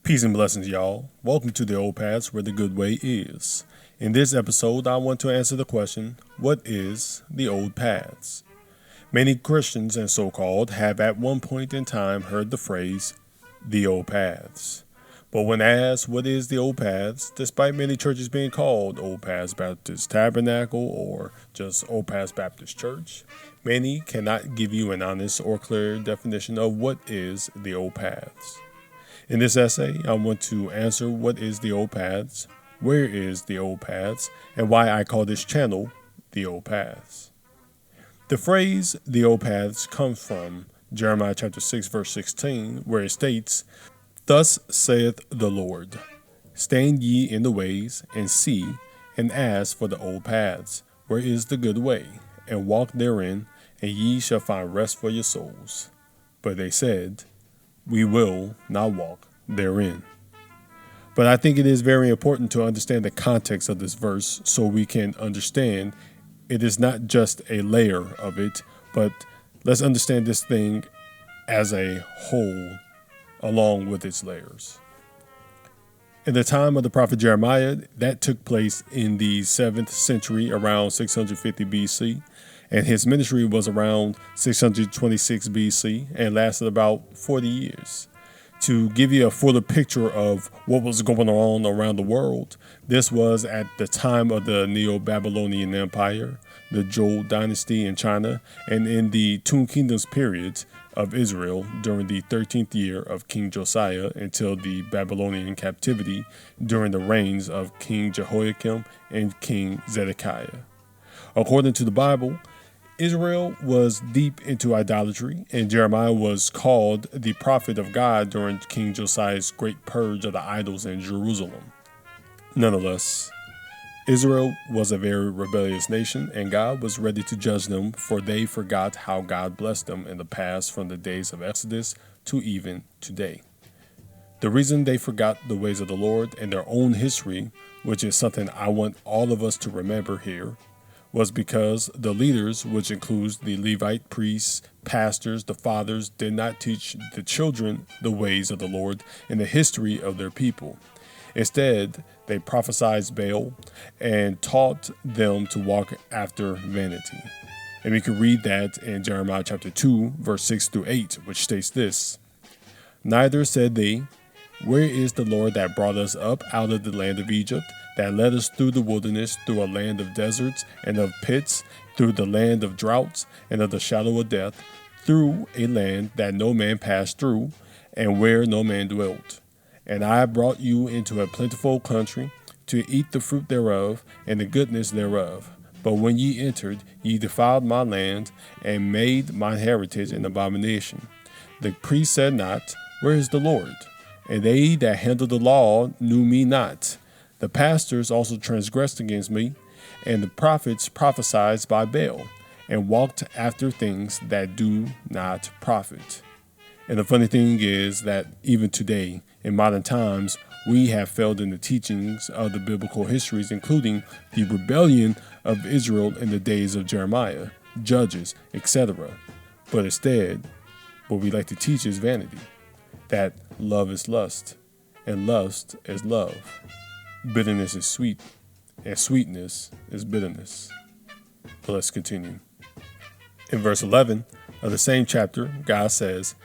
Peace and blessings, y'all. Welcome to the old paths where the good way is. In this episode, I want to answer the question, what is the old paths? Many Christians and so-called have at one point in time heard the phrase, the old paths. But when asked what is the old paths, despite many churches being called Old Paths Baptist Tabernacle or just Old Paths Baptist Church, many cannot give you an honest or clear definition of what is the old paths. In this essay, I want to answer what is the old paths, where is the old paths, and why I call this channel the old paths. The phrase the old paths comes from Jeremiah chapter 6 verse 16, where it states, "Thus saith the Lord, stand ye in the ways, and see, and ask for the old paths, where is the good way, and walk therein, and ye shall find rest for your souls. But they said, we will not walk therein." But I think it is very important to understand the context of this verse so we can understand it is not just a layer of it, but let's understand this thing as a whole along with its layers. In the time of the prophet Jeremiah, that took place in the 7th century, around 650 BC, and his ministry was around 626 BC and lasted about 40 years. To give you a fuller picture of what was going on around the world, this was at the time of the Neo-Babylonian Empire, the Zhou dynasty in China, and in the Two Kingdoms period of Israel during the 13th year of King Josiah until the Babylonian captivity during the reigns of King Jehoiakim and King Zedekiah. According to the Bible, Israel was deep into idolatry, and Jeremiah was called the prophet of God during King Josiah's great purge of the idols in Jerusalem. Nonetheless, Israel was a very rebellious nation, and God was ready to judge them, for they forgot how God blessed them in the past from the days of Exodus to even today. The reason they forgot the ways of the Lord and their own history, which is something I want all of us to remember here, was because the leaders, which includes the Levite priests, pastors, the fathers, did not teach the children the ways of the Lord and the history of their people. Instead, they prophesied Baal and taught them to walk after vanity. And we can read that in Jeremiah chapter 2, verse 6 through 8, which states this, "Neither said they, where is the Lord that brought us up out of the land of Egypt, that led us through the wilderness, through a land of deserts and of pits, through the land of droughts and of the shadow of death, through a land that no man passed through, and where no man dwelt. And I brought you into a plentiful country, to eat the fruit thereof, and the goodness thereof. But when ye entered, ye defiled my land, and made my heritage an abomination. The priest said not, where is the Lord? And they that handled the law knew me not. The pastors also transgressed against me, and the prophets prophesied by Baal, and walked after things that do not profit." And the funny thing is that even today, in modern times, we have failed in the teachings of the biblical histories, including the rebellion of Israel in the days of Jeremiah, Judges, etc. But instead, what we like to teach is vanity, that love is lust, and lust is love. Bitterness is sweet, and sweetness is bitterness. But let's continue. In verse 11 of the same chapter, God says,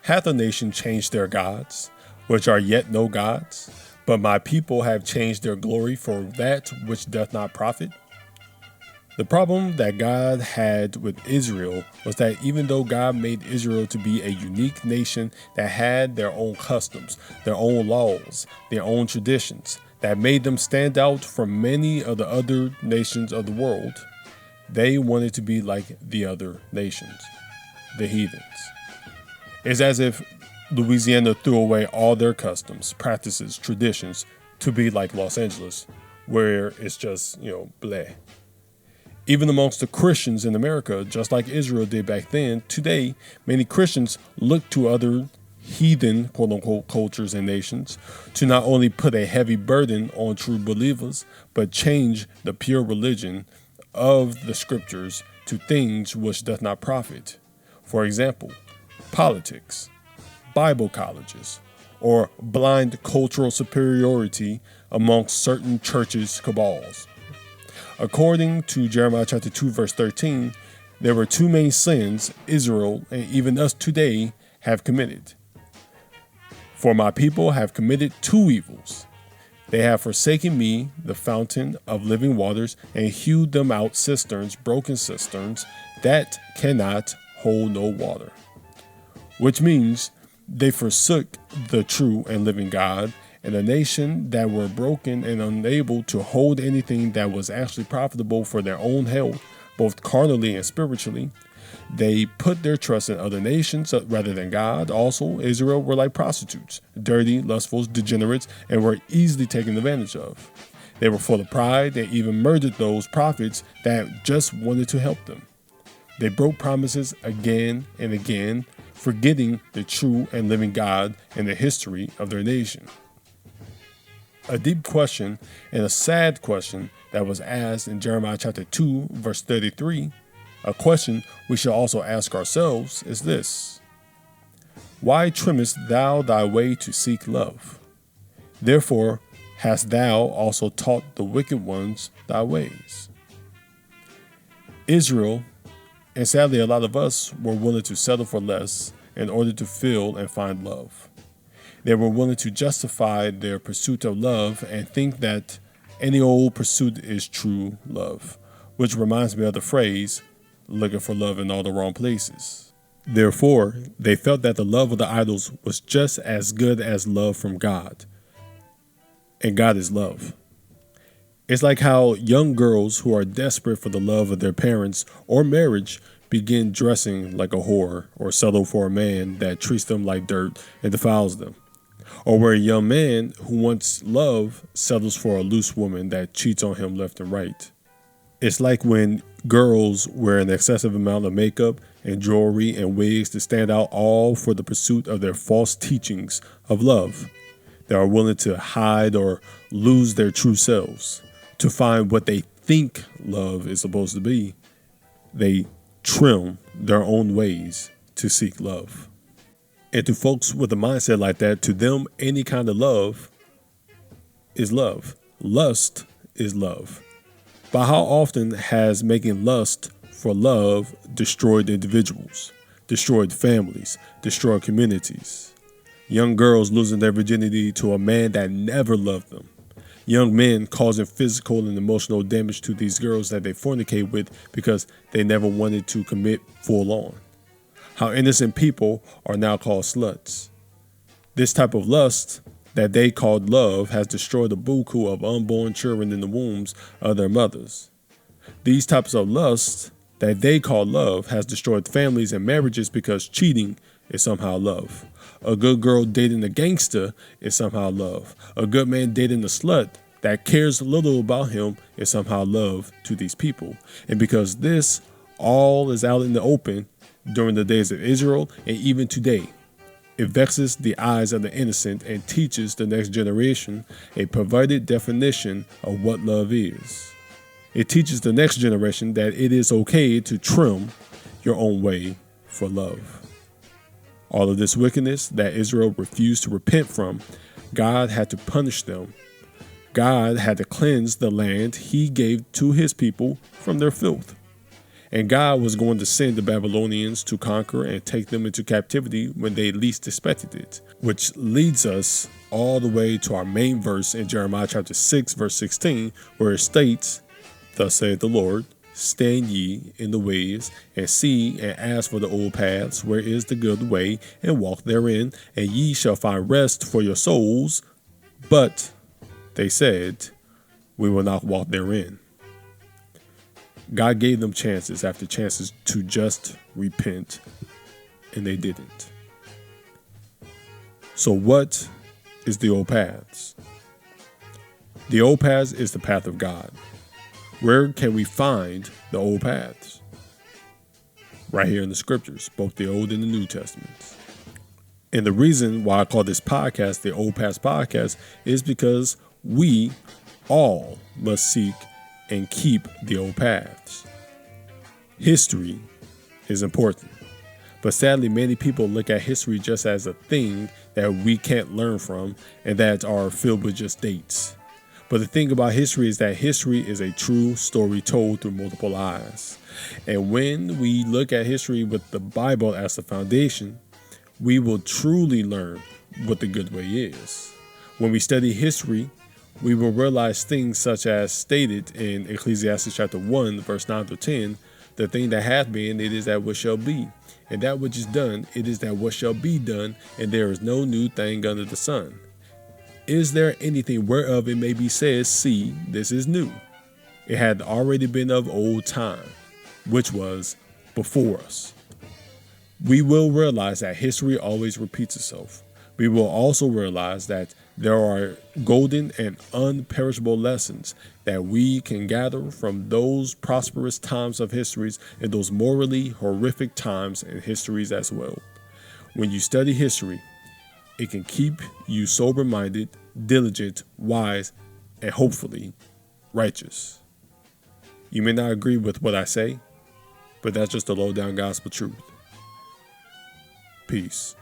"Hath a nation changed their gods, which are yet no gods? But my people have changed their glory for that which doth not profit." The problem that God had with Israel was that even though God made Israel to be a unique nation that had their own customs, their own laws, their own traditions, that made them stand out from many of the other nations of the world, they wanted to be like the other nations, the heathens. It's as if Louisiana threw away all their customs, practices, traditions to be like Los Angeles, where it's just, bleh. Even amongst the Christians in America, just like Israel did back then, today, many Christians look to other heathen, quote-unquote, cultures and nations to not only put a heavy burden on true believers, but change the pure religion of the scriptures to things which doth not profit. For example, politics, Bible colleges, or blind cultural superiority amongst certain churches' cabals. According to Jeremiah chapter 2, verse 13, there were two main sins Israel and even us today have committed. For my people have committed two evils. They have forsaken me, the fountain of living waters, and hewed them out cisterns, broken cisterns, that cannot hold no water. Which means they forsook the true and living God, and a nation that were broken and unable to hold anything that was actually profitable for their own health, both carnally and spiritually. They put their trust in other nations rather than God. Also, Israel were like prostitutes, dirty, lustful, degenerates, and were easily taken advantage of. They were full of pride and even murdered those prophets that just wanted to help them. They broke promises again and again, forgetting the true and living God and the history of their nation. A deep question and a sad question that was asked in Jeremiah chapter 2, verse 33, a question we should also ask ourselves is this: why trimmest thou thy way to seek love? Therefore hast thou also taught the wicked ones thy ways. Israel, and sadly a lot of us, were willing to settle for less in order to feel and find love. They were willing to justify their pursuit of love and think that any old pursuit is true love, which reminds me of the phrase, looking for love in all the wrong places. Therefore, they felt that the love of the idols was just as good as love from God. And God is love. It's like how young girls who are desperate for the love of their parents or marriage begin dressing like a whore or settle for a man that treats them like dirt and defiles them. Or where a young man who wants love settles for a loose woman that cheats on him left and right. It's like when girls wear an excessive amount of makeup and jewelry and wigs to stand out, all for the pursuit of their false teachings of love. They are willing to hide or lose their true selves to find what they think love is supposed to be. They trim their own ways to seek love. And to folks with a mindset like that, to them, any kind of love is love. Lust is love. But how often has making lust for love destroyed individuals, destroyed families, destroyed communities? Young girls losing their virginity to a man that never loved them. Young men causing physical and emotional damage to these girls that they fornicate with because they never wanted to commit full on. How innocent people are now called sluts. This type of lust that they called love has destroyed a buku of unborn children in the wombs of their mothers. These types of lust that they call love has destroyed families and marriages because cheating is somehow love. A good girl dating a gangster is somehow love. A good man dating a slut that cares little about him is somehow love to these people. And because this all is out in the open during the days of Israel and even today, it vexes the eyes of the innocent and teaches the next generation a perverted definition of what love is. It teaches the next generation that it is okay to trim your own way for love. All of this wickedness that Israel refused to repent from, God had to punish them. God had to cleanse the land he gave to his people from their filth. And God was going to send the Babylonians to conquer and take them into captivity when they least expected it, which leads us all the way to our main verse in Jeremiah chapter 6, verse 16, where it states, "Thus saith the Lord, stand ye in the ways, and see and ask for the old paths, where is the good way, and walk therein, and ye shall find rest for your souls. But they said, we will not walk therein." God gave them chances after chances to just repent, and they didn't. So what is the old paths? The old paths is the path of God. Where can we find the old paths? Right here in the scriptures, both the Old and the New Testaments. And the reason why I call this podcast the Old Paths Podcast is because we all must seek and keep the old paths. History is important, But sadly, many people look at history just as a thing that we can't learn from and that are filled with just dates. But the thing about history is that history is a true story told through multiple eyes. And when we look at history with the Bible as the foundation, we will truly learn what the good way is. When we study history, we will realize things such as stated in Ecclesiastes chapter 1, verse 9 through 10, the thing that hath been, it is that what shall be. And that which is done, it is that what shall be done, and there is no new thing under the sun. Is there anything whereof it may be said, see, this is new? It had already been of old time, which was before us. We will realize that history always repeats itself. We will also realize that there are golden and unperishable lessons that we can gather from those prosperous times of histories and those morally horrific times in histories as well. When you study history, it can keep you sober-minded, diligent, wise, and hopefully righteous. You may not agree with what I say, but that's just the low-down gospel truth. Peace.